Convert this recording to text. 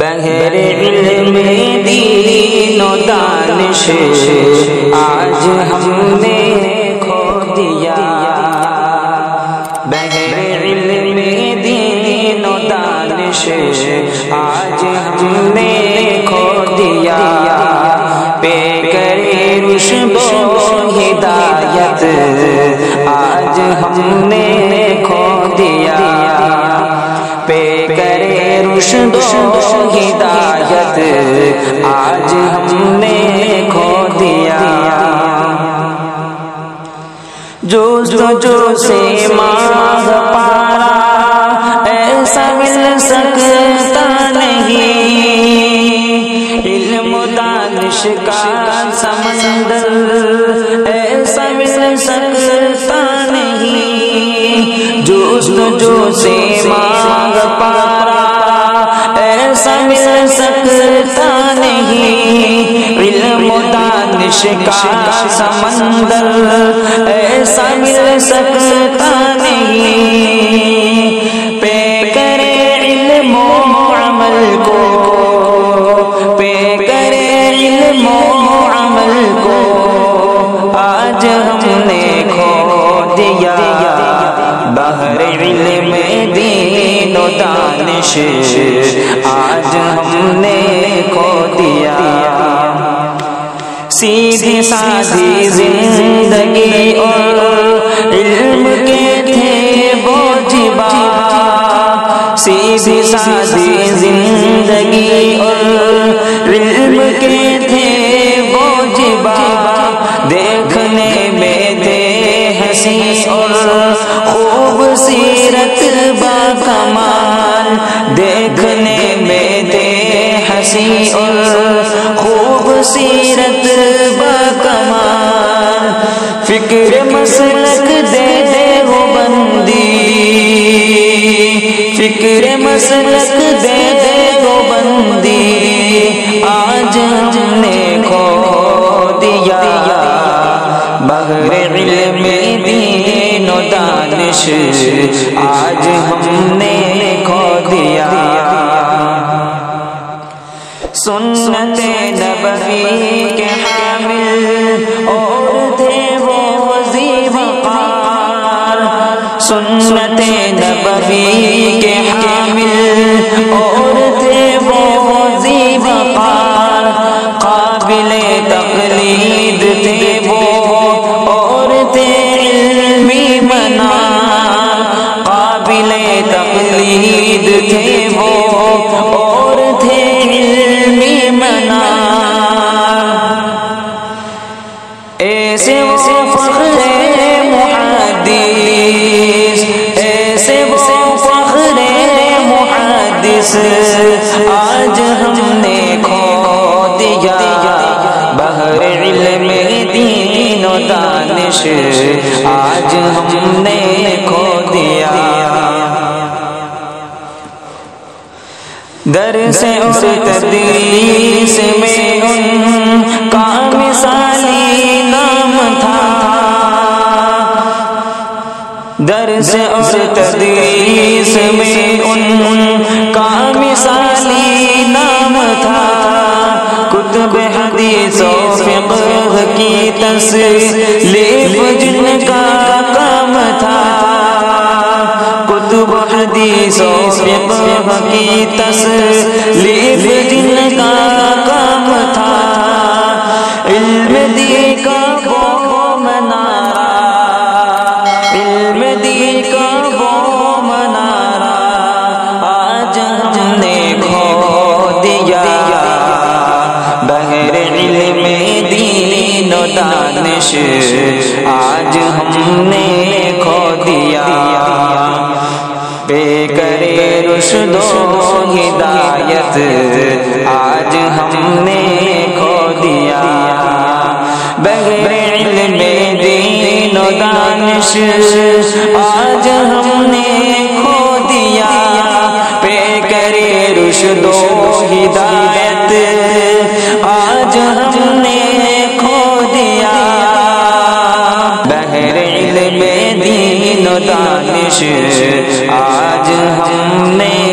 بغیر علم دین و دانش آج ہم نے کھو دیا، بغیر علم دین و دانش آج ہم نے کھو دیا، پیکرِ رشد و ہدایت آج ہم نے کھو دیا، پیکرِ رشد و ہدایت آج ہم نے کھو دیا۔ جستجو سے ماہ پارا ایسا مل سکتا نہیں، علم و دانش کا سمندر ایسا مل سکتا نہیں، جستجو سے ماہ پارا ایسا مل سکتا نہیں، علم و دانش کا سمندر ایسا مل سکتا نہیں، پیکرِ علم و عمل کو، پیکرِ علم و عمل کو آج ہم نے کھو دیا، بحر علم دین و دانش آج ہم نے کھو دیا۔ سیدھی سادھی زندگی اور علم کے تھے بوجھبا، سیدھی سادھی زندگی اور علم کے تھے بوجھبا، دیکھنے میں تھے حسین اور خوبصورت با کمال، دیکھنے میں تھے حسین اور خوبصورت با کمال، فکر مسلک دے دیوبندی، فکر مسلک دے دیوبندی آج ہم نے کھو دیا، بغیر علم دین و دانش آج ہم نے کھو دیا۔ سنت نبوی کے حامل اور تھے وہ ذی وقار، سنت نبوی کے حامل اور تھے وہ ذی وقار، قابل تقلید تھے وہ اور تھے علمی منار، قابل تقلید تھے وہ اور تھے علمی منار، ایسے وہ فخر محدث، ایسے وہ فخر محدث آج ہم نے کھو دیا، بحر علم دین و دانش آج ہم نے کھو دیا۔ درس اور تدریس میں ان کا مثالی نام تھا، درس اور تدریس میں ان کا مثالی نام تھا، کتب حدیث و فقہ کی تصلیف جن کا کام تھا، کتب حدیث و فقہ کی تصلیف جن کا کام تھا، علم دین کا وہ منارہ، علم دین کا وہ منارہ آج ہم نے کھو دیا، بغیر علم دین و دانش آج ہم نے کھو دیا، پیکرِ رشد و ہدایت آج ہم نے کھو دیا، بغیر علم دین و دانش آج ہم نے کھو دیا، پیکرِ رشد و ہدایت آج ہم نے کھو دیا، بغیر علم دین و دانش آج ہم نے